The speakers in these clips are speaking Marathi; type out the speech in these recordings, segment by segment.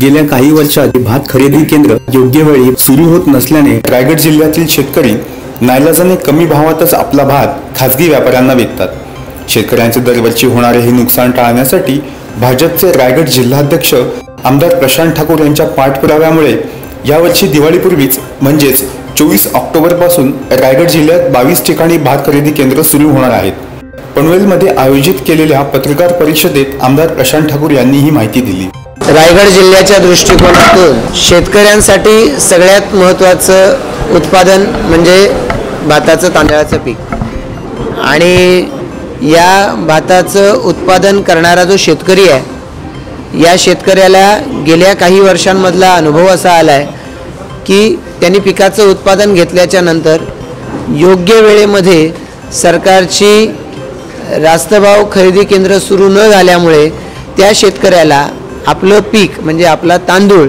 गेल्या काही वर्षात भात खरेदी केंद्र योग्य वेळी सुरू होत नसल्याने रायगड जिल्ह्यातील शेतकरी नाईलाजाने कमी भावातच आपला भात खासगी व्यापाऱ्यांना विकतात। शेतकऱ्यांचे दरवर्षी होणारे हे नुकसान टाळण्यासाठी भाजपचे रायगड जिल्हाध्यक्ष आमदार प्रशांत ठाकूर यांच्या पाठपुराव्यामुळे यावर्षी दिवाळीपूर्वीच म्हणजेच 24 ऑक्टोबर पासून रायगड जिल्ह्यात 22 ठिकाणी भात खरेदी केंद्र सुरू होणार आहेत। पनवेलमध्ये आयोजित केलेल्या पत्रकार परिषदेत आमदार प्रशांत ठाकूर यांनी ही माहिती दिली। रायगड जिल्ह्याच्या दृष्टिकोनातून शेतकऱ्यांसाठी सगळ्यात महत्त्वाचं उत्पादन म्हणजे भाताचं तांदळाचं पीक आणि या भाताचं उत्पादन करणारा जो शेतकरी आहे या शेतकऱ्याला गेल्या काही वर्षांमधला अनुभव असा आला आहे की त्यांनी पिकाचं उत्पादन घेतल्याच्या नंतर योग्य वेळेमध्ये सरकारची रास्तभाव खरेदी केंद्र सुरू न झाल्यामुळे त्या शेतकऱ्याला आपलं पीक म्हणजे आपला तांदूळ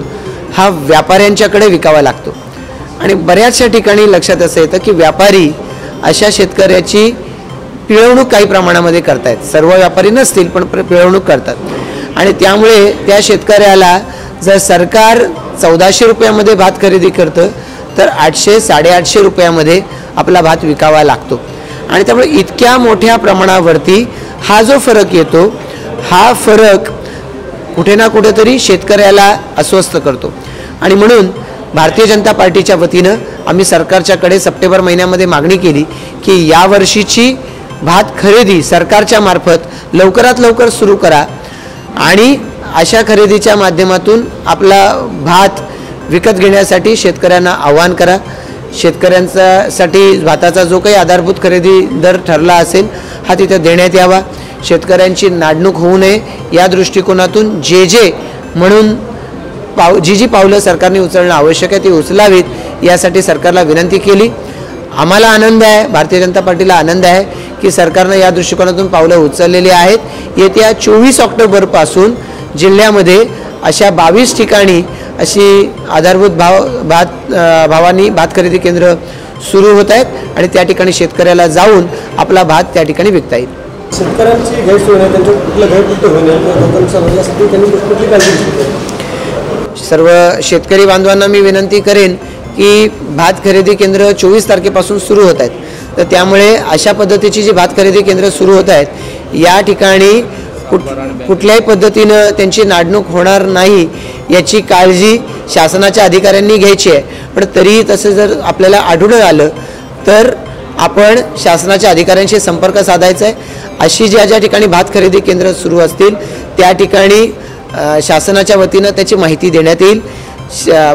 हा व्यापाऱ्यांच्याकडे विकावा लागतो आणि बऱ्याचशा ठिकाणी लक्षात असं येतं की व्यापारी अशा शेतकऱ्याची पिळवणूक काही प्रमाणामध्ये करतायत। सर्व व्यापारी नसतील पण पिळवणूक करतात आणि त्यामुळे त्या शेतकऱ्याला जर सरकार 1400 रुपयामध्ये भात खरेदी करतं तर 800-850 रुपयामध्ये आपला भात विकावा लागतो आणि त्यामुळे इतक्या मोठ्या प्रमाणावरती हा जो फरक येतो हा फरक कुठे ना कुठेतरी शेतकऱ्याला अस्वस्थ करतो आणि म्हणून भारतीय जनता पार्टीच्या वतीनं आम्ही सरकारच्याकडे सप्टेंबर महिन्यामध्ये मागणी केली की यावर्षीची भात खरेदी सरकारच्या मार्फत लवकरात लवकर सुरू करा आणि अशा खरेदीच्या माध्यमातून आपला भात विकत घेण्यासाठी शेतकऱ्यांना आवाहन करा। शेतकऱ्यांसाठी भाताचा जो काही आधारभूत खरेदी दर ठरला असेल हा तिथे देण्यात यावा। शेतकऱ्यांची नाडणूक होऊ नये या दृष्टिकोनातून जे म्हणून जी पावलं सरकारने उचलणं आवश्यक आहे ती उचलावीत यासाठी सरकारला विनंती केली। आम्हाला आनंद आहे, भारतीय जनता पार्टीला आनंद आहे की सरकारने या दृष्टिकोनातून पावलं उचललेली आहेत। येत्या 24 ऑक्टोबरपासून जिल्ह्यामध्ये अशा 22 ठिकाणी अशी आधारभूत भावानी भात खरेदी केंद्र सुरू होत आहेत आणि त्या ठिकाणी शेतकऱ्याला जाऊन आपला भात त्या ठिकाणी विकता येईल। शेतकऱ्यांची गैरसोय होणे, त्यांच्या कुठलं गैरकृत्य होणे लोकांचं यासाठी त्यांनी कुठली काळजी घेतली? सर्व शेतकरी बांधवांना मी विनंती करेन की भात खरेदी केंद्र 24 तारखेपासून सुरू होत आहेत, तर त्यामुळे अशा पद्धतीची जी भात खरेदी केंद्र सुरू होत आहेत या ठिकाणी कुठल्याही पद्धतीनं त्यांची नाडणूक होणार नाही याची काळजी शासनाच्या अधिकाऱ्यांनी घ्यायची आहे। पण तरीही तसं जर आपल्याला आढळून आलं तर आपण शासनाच्या अधिकाऱ्यांशी संपर्क साधायचा आहे। अशी ज्या ठिकाणी भात खरेदी केंद्र सुरू असतील त्या ठिकाणी शासनाच्या वतीनं त्याची माहिती देण्यात येईल।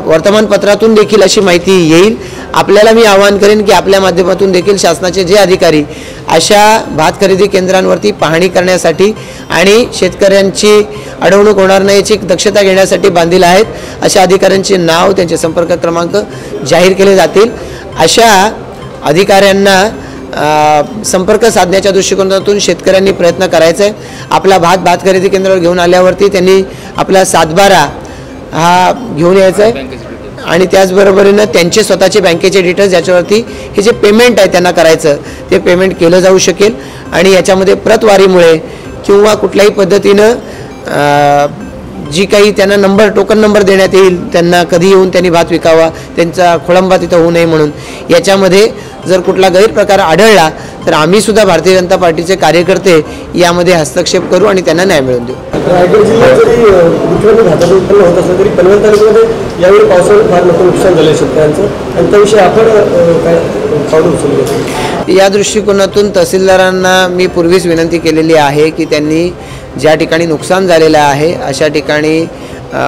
वर्तमानपत्रातून देखील अशी माहिती येईल। आपल्याला मी आवाहन करेन की आपल्या माध्यमातून देखील शासनाचे जे अधिकारी अशा भात खरेदी केंद्रांवरती पाहणी करण्यासाठी आणि शेतकऱ्यांची अडवणूक होणार नाही याची दक्षता घेण्यासाठी बांधील आहेत अशा अधिकाऱ्यांचे नाव त्यांचे संपर्क क्रमांक जाहीर केले जातील। अशा अधिकाऱ्यांना संपर्क साधण्याच्या दृष्टिकोनातून शेतकऱ्यांनी प्रयत्न करायचा आहे। आपला भात खरेदी केंद्रावर घेऊन आल्यावरती त्यांनी आपला 7/12 हा घेऊन यायचा आहे आणि त्याचबरोबरीनं त्यांचे स्वतःचे बँकेचे डिटेल्स ज्याच्यावरती हे जे पेमेंट आहे त्यांना करायचं ते पेमेंट केलं जाऊ शकेल आणि याच्यामध्ये प्रतवारीमुळे किंवा कुठल्याही पद्धतीनं जी काही त्यांना टोकन नंबर देण्यात येईल त्यांना कधी येऊन त्यांनी भात विकावा त्यांचा खोळंबा तिथं होऊ नये म्हणून याच्यामध्ये जर कुठला गैरप्रकार आढळला तर आम्ही सुद्धा भारतीय जनता पार्टीचे कार्यकर्ते यामध्ये हस्तक्षेप करू आणि त्यांना न्याय मिळवून देऊ। रायगड जिल्ह्यात जरी भाताचं उत्पन्न होत असलं तरी पनवेल तालुक्यामध्ये यावेळी पावसामुळे फार मोठं नुकसान झालं शेतकऱ्यांचं आणि त्याविषयी आपण काय पावलं उचलली? या दृष्टिकोनातून तहसीलदारांना मी पूर्वीच विनंती केलेली आहे की त्यांनी ज्या ठिकाणी नुकसान झालेलं आहे अशा ठिकाणी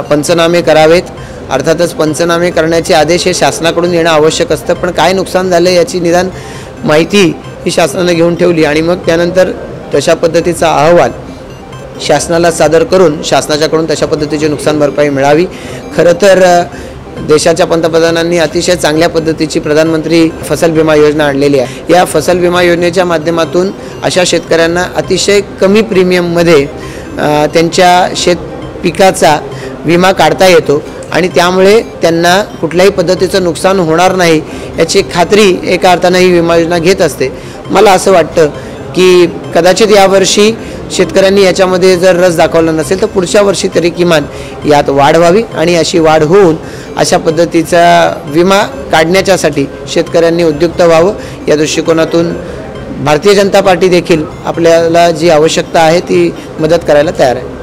पंचनामे करावेत। अर्थातच पंचनामे करण्याचे आदेश हे शासनाकडून येणं आवश्यक असतं, पण काय नुकसान झालं याची निदान माहिती ही शासनाने घेऊन ठेवली आणि मग त्यानंतर तशा पद्धतीचा अहवाल शासनाला सादर करून शासनाच्याकडून तशा पद्धतीची नुकसान भरपाई मिळावी। खरं तर देशाच्या पंतप्रधानांनी अतिशय चांगल्या पद्धतीची प्रधानमंत्री फसल विमा योजना आणलेली आहे। या फसल विमा योजनेच्या माध्यमातून अशा शेतकऱ्यांना अतिशय कमी प्रीमियममध्ये त्यांच्या शेत पिकाचा विमा काढता येतो आणि त्यामुळे त्यांना कुठल्याही पद्धतीचं नुकसान होणार नाही याची खात्री एका अर्थाने ही विमा योजना घेत असते। मला असं वाटतं की कदाचित यावर्षी शेतकऱ्यांनी याच्यामध्ये जर रस दाखवला नसेल तर पुढच्या वर्षी तरी किमान यात वाढ व्हावी आणि अशी वाढ होऊन अशा पद्धतीचा विमा काढण्याच्यासाठी शेतकऱ्यांनी उद्युक्त व्हावं. या दृष्टिकोनातून भारतीय जनता पार्टी देखील आपल्याला जी आवश्यकता आहे ती मदत करायला तयार आहे.